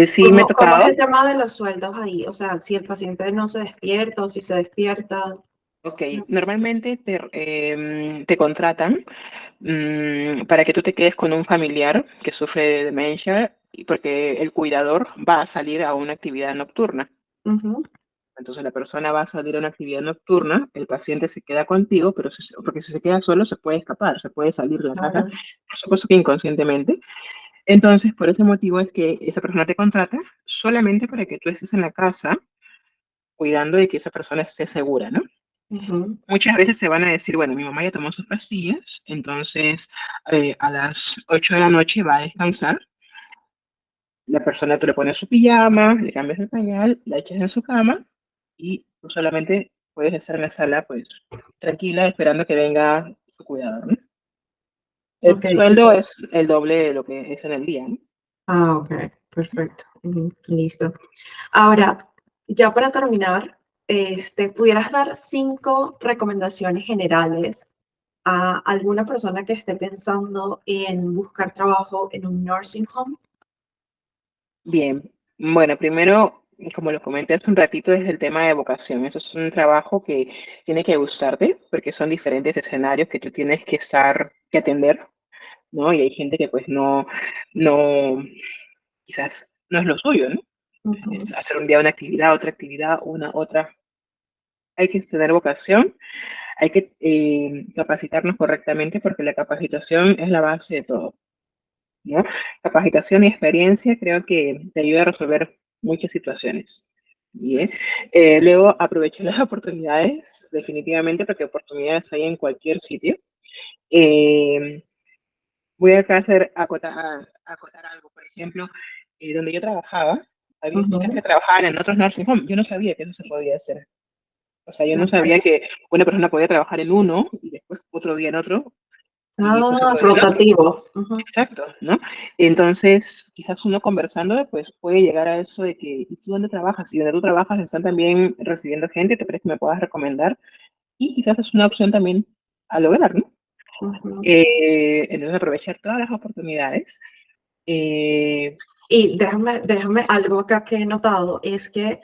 Speaker 2: sí me ha
Speaker 1: ¿Cómo es
Speaker 2: tocado.
Speaker 1: el tema de los sueldos ahí? O sea, si el paciente no se despierta o si se despierta.
Speaker 2: Ok, normalmente te contratan para que tú te quedes con un familiar que sufre de demencia y porque el cuidador va a salir a una actividad nocturna.
Speaker 1: Ujú,
Speaker 2: Entonces la persona va a salir a una actividad nocturna, el paciente se queda contigo, pero porque si se queda solo se puede escapar, se puede salir de la casa,
Speaker 1: claro.
Speaker 2: por supuesto que inconscientemente. Entonces, por ese motivo es que esa persona te contrata solamente para que tú estés en la casa cuidando de que esa persona esté segura, ¿no?
Speaker 1: Ujú,
Speaker 2: Muchas veces se van a decir, bueno, mi mamá ya tomó sus pastillas, entonces a las 8 de la noche va a descansar. La persona tú le pones su pijama, le cambias el pañal, la echas en su cama y tú solamente puedes estar en la sala, pues, tranquila, esperando que venga su cuidador, ¿no? El
Speaker 1: ok.
Speaker 2: sueldo es el doble de lo que es en el día, ¿no?
Speaker 1: Ah, ok, perfecto. Ujú, listo. Ahora, ya para terminar, ¿pudieras dar 5 recomendaciones generales a alguna persona que esté pensando en buscar trabajo en un nursing home?
Speaker 2: Bien, bueno, primero, como lo comenté hace un ratito, es el tema de vocación. Eso es un trabajo que tiene que gustarte porque son diferentes escenarios que tú tienes que atender, ¿no? Y hay gente que pues no, quizás no es lo suyo, ¿no?
Speaker 1: Ujú,
Speaker 2: Es hacer un día una actividad, una otra. Hay que tener vocación, hay que capacitarnos correctamente porque la capacitación es la base de todo, ¿no? Capacitación y experiencia creo que te ayuda a resolver muchas situaciones. Bien. Luego, aprovechar las oportunidades, definitivamente, porque oportunidades hay en cualquier sitio. Eh, Voy acá a acotar algo. Por ejemplo, donde yo trabajaba, había chicas que
Speaker 1: ujú,
Speaker 2: trabajaban en otros nursing homes. Yo no sabía que eso se podía hacer. O sea, yo no
Speaker 1: ok.
Speaker 2: sabía que una persona podía trabajar en uno y después otro día en otro y después
Speaker 1: Ah,
Speaker 2: otro día en otro.
Speaker 1: rotativo. Ujú,
Speaker 2: Exacto, ¿no? Entonces, quizás uno conversando, pues puede llegar a eso de que, ¿y tú dónde trabajas? Y donde tú trabajas están también recibiendo gente, ¿te parece que me puedas recomendar? Y quizás es una opción también a lograr, ¿no?
Speaker 1: ujú.
Speaker 2: Entonces, aprovechar todas las oportunidades. Eh,
Speaker 1: Y déjame algo acá que he notado, es que,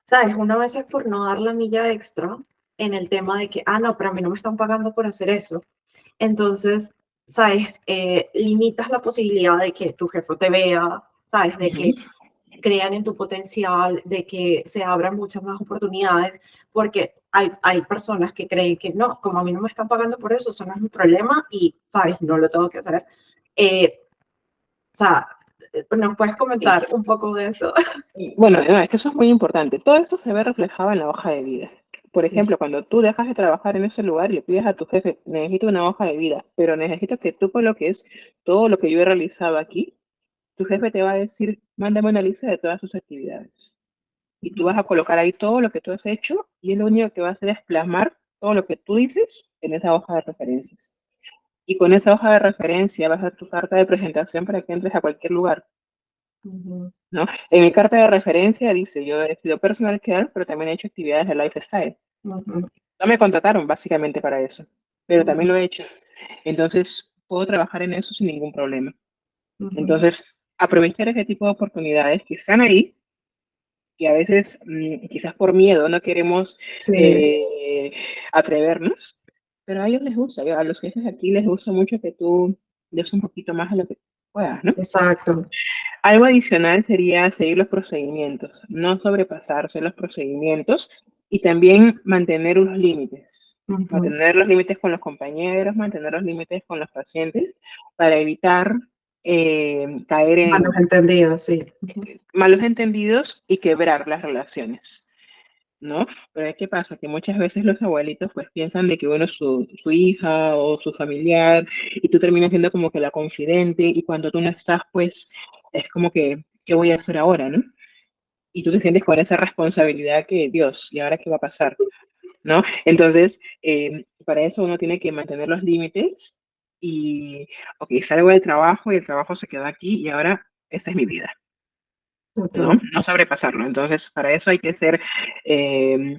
Speaker 1: ¿sabes? Una vez es por no dar la milla extra en el tema de que, ah, no, pero a mí no me están pagando por hacer eso. Entonces, ¿sabes? Limitas la posibilidad de que tu jefe te vea, ¿sabes? De
Speaker 2: Ujú.
Speaker 1: que crean en tu potencial, de que se abran muchas más oportunidades, porque hay personas que creen que no, como a mí no me están pagando por eso, eso no es mi problema y, ¿sabes? No lo tengo que hacer. O sea, ¿nos puedes
Speaker 2: Sí.
Speaker 1: comentar un poco de eso?
Speaker 2: Bueno, no, es que eso es muy importante. Todo eso se ve reflejado en la hoja de vida. Por
Speaker 1: Sí.
Speaker 2: ejemplo, cuando tú dejas de trabajar en ese lugar y le pides a tu jefe, necesito una hoja de vida, pero necesito que tú coloques todo lo que yo he realizado aquí, tu jefe te va a decir, mándame una lista de todas tus actividades. Y tú vas a colocar ahí todo lo que tú has hecho y él lo único que va a hacer es plasmar todo lo que tú dices en esa hoja de referencias. Y con esa hoja de referencia vas a tu carta de presentación para que entres a cualquier lugar,
Speaker 1: Ujú,
Speaker 2: ¿no? En mi carta de referencia dice, yo he sido personal care, pero también he hecho actividades de lifestyle.
Speaker 1: ujú,
Speaker 2: No me contrataron básicamente para eso, pero también
Speaker 1: ujú,
Speaker 2: lo he hecho. Entonces, puedo trabajar en eso sin ningún problema.
Speaker 1: ujú.
Speaker 2: Entonces, aprovechar ese tipo de oportunidades que están ahí, que a veces quizás por miedo no queremos
Speaker 1: Sí,
Speaker 2: atrevernos, pero a ellos les gusta, a los jefes aquí les gusta mucho que tú des un poquito más de lo que puedas, ¿no?
Speaker 1: exacto.
Speaker 2: Algo adicional sería seguir los procedimientos, no sobrepasarse los procedimientos y también mantener unos límites.
Speaker 1: Ujú.
Speaker 2: Mantener los límites con los compañeros, mantener los límites con los pacientes para evitar caer
Speaker 1: Malos
Speaker 2: en
Speaker 1: entendidos, sí. Ujú,
Speaker 2: malos entendidos y quebrar las relaciones, ¿no? Pero ¿qué pasa? Que muchas veces los abuelitos pues piensan de que uno es su hija o su familiar y tú terminas siendo como que la confidente y cuando tú no estás pues es como que, ¿qué voy a hacer ahora, no? Y tú te sientes con esa responsabilidad que, Dios, ¿y ahora qué va a pasar? ¿No? Entonces, para eso uno tiene que mantener los límites y, ok, salgo del trabajo y el trabajo se queda aquí y ahora esta es mi vida, ¿no?
Speaker 1: ujú,
Speaker 2: No sobrepasarlo. Entonces, para eso hay que ser eh,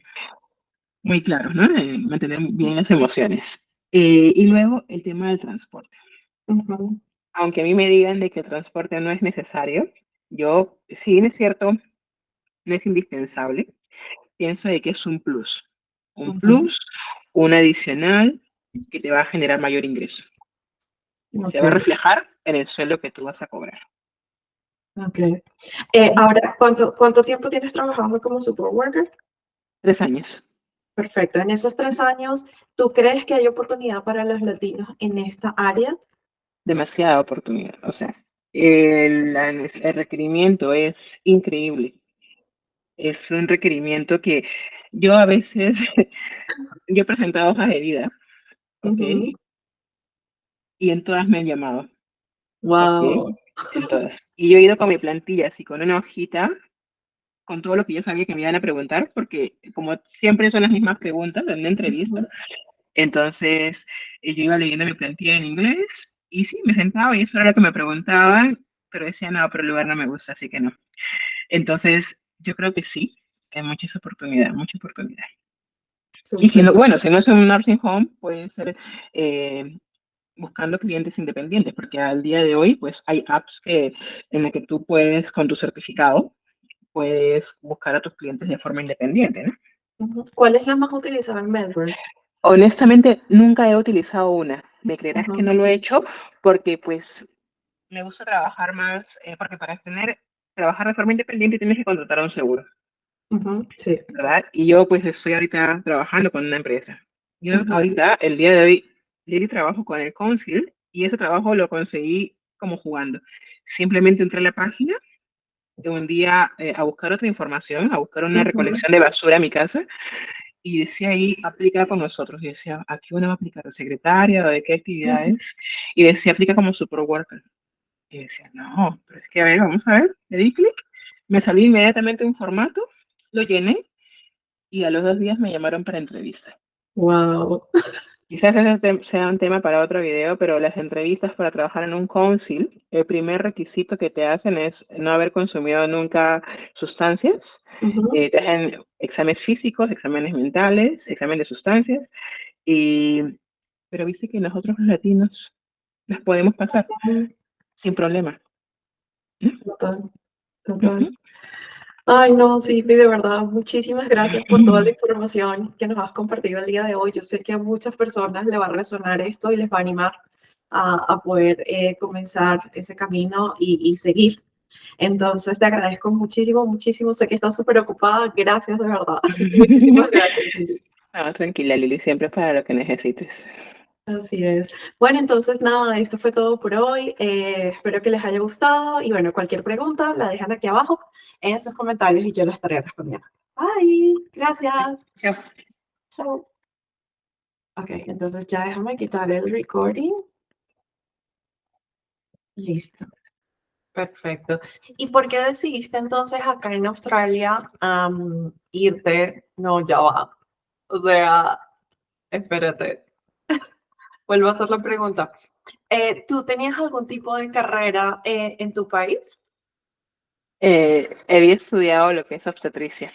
Speaker 2: muy claros, ¿no? Mantener bien las emociones. Y luego el tema del transporte.
Speaker 1: Ujú,
Speaker 2: Aunque a mí me digan de que el transporte no es necesario, yo, si bien es cierto, no es indispensable, pienso de que es un
Speaker 1: ujú.
Speaker 2: plus, un adicional que te va a generar mayor ingreso. Se
Speaker 1: Ok,
Speaker 2: va a reflejar en el sueldo que tú vas a cobrar.
Speaker 1: ok.
Speaker 2: ¿Mm?
Speaker 1: Ahora, ¿cuánto tiempo tienes trabajando como support worker?
Speaker 2: 3 años.
Speaker 1: Perfecto. En esos 3 años, ¿tú crees que hay oportunidad para los latinos en esta área?
Speaker 2: Demasiada oportunidad. O sea, el requerimiento es increíble. Es un requerimiento que yo a veces, yo he presentado hojas de vida, ¿ok?
Speaker 1: Ujú.
Speaker 2: Y en todas me han llamado, ¿ok?
Speaker 1: Wow.
Speaker 2: En todas. Y yo he ido con mi plantilla, así con una hojita, con todo lo que yo sabía que me iban a preguntar, porque como siempre son las mismas preguntas en una entrevista,
Speaker 1: Ujú.
Speaker 2: entonces yo iba leyendo mi plantilla en inglés y sí, me sentaba y eso era lo que me preguntaban, pero decía, no, pero el lugar no me gusta, así que no. Entonces, yo creo que sí, hay muchas oportunidades, mucha oportunidad. Y si
Speaker 1: Súper.
Speaker 2: no, bueno, si no es un nursing home, puede ser eh, buscando clientes independientes, porque al día de hoy, pues hay apps en las que tú puedes, con tu certificado, puedes buscar a tus clientes de forma independiente, ¿no?
Speaker 1: Ujú. ¿Cuál es la más utilizada en Melbourne?
Speaker 2: Honestamente, nunca he utilizado una. Me creerás que
Speaker 1: Ujú,
Speaker 2: no lo he hecho porque, pues, me gusta trabajar más, porque para trabajar de forma independiente tienes que contratar a un seguro,
Speaker 1: ujú, sí.
Speaker 2: ¿verdad? Y yo, pues, estoy ahorita trabajando con una empresa. Yo
Speaker 1: Ujú,
Speaker 2: ahorita, el día de hoy, daily trabajo con el Council y ese trabajo lo conseguí como jugando. Simplemente entré a la página de un día a buscar otra información, a buscar una
Speaker 1: ujú,
Speaker 2: recolección de basura a mi casa y decía ahí, aplica con nosotros. Y decía, ¿a qué uno va a aplicar? ¿De secretaria o de qué
Speaker 1: ujú,
Speaker 2: actividades? Y decía, aplica como super worker. Y decía, no, pero es que a ver, vamos a ver. Le di clic, me salió inmediatamente un formato, lo llené y a los 2 días me llamaron para entrevista.
Speaker 1: wow.
Speaker 2: Quizás ese sea un tema para otro video, pero las entrevistas para trabajar en un council, el primer requisito que te hacen es no haber consumido nunca sustancias.
Speaker 1: Ujú,
Speaker 2: Te hacen exámenes físicos, exámenes mentales, exámenes de sustancias. Y, pero viste que nosotros los latinos las podemos pasar
Speaker 1: ujú.
Speaker 2: sin problema. ¿No?
Speaker 1: Total, total.
Speaker 2: Ujú.
Speaker 1: Ay, no, sí, de verdad, muchísimas gracias por toda la información que nos has compartido el día de hoy. Yo sé que a muchas personas le va a resonar esto y les va a animar a poder comenzar ese camino y seguir. Entonces, te agradezco muchísimo, muchísimo. Sé que estás súper ocupada. Gracias, de verdad. Muchísimas gracias, Cindy.
Speaker 2: No, tranquila, Lili, siempre para lo que necesites.
Speaker 1: Así es. Bueno, entonces nada, esto fue todo por hoy. Espero que les haya gustado y bueno, cualquier pregunta la dejan aquí abajo en sus comentarios y yo la estaré respondiendo. Bye, gracias.
Speaker 2: Chao.
Speaker 1: Chao. Ok, entonces ya déjame quitar el recording. Listo, perfecto. ¿Y por qué decidiste entonces acá en Australia irte? No, ya va. O sea, espérate, vuelvo a hacer la pregunta. ¿Tú tenías algún tipo de carrera en tu país?
Speaker 2: Había estudiado lo que es obstetricia.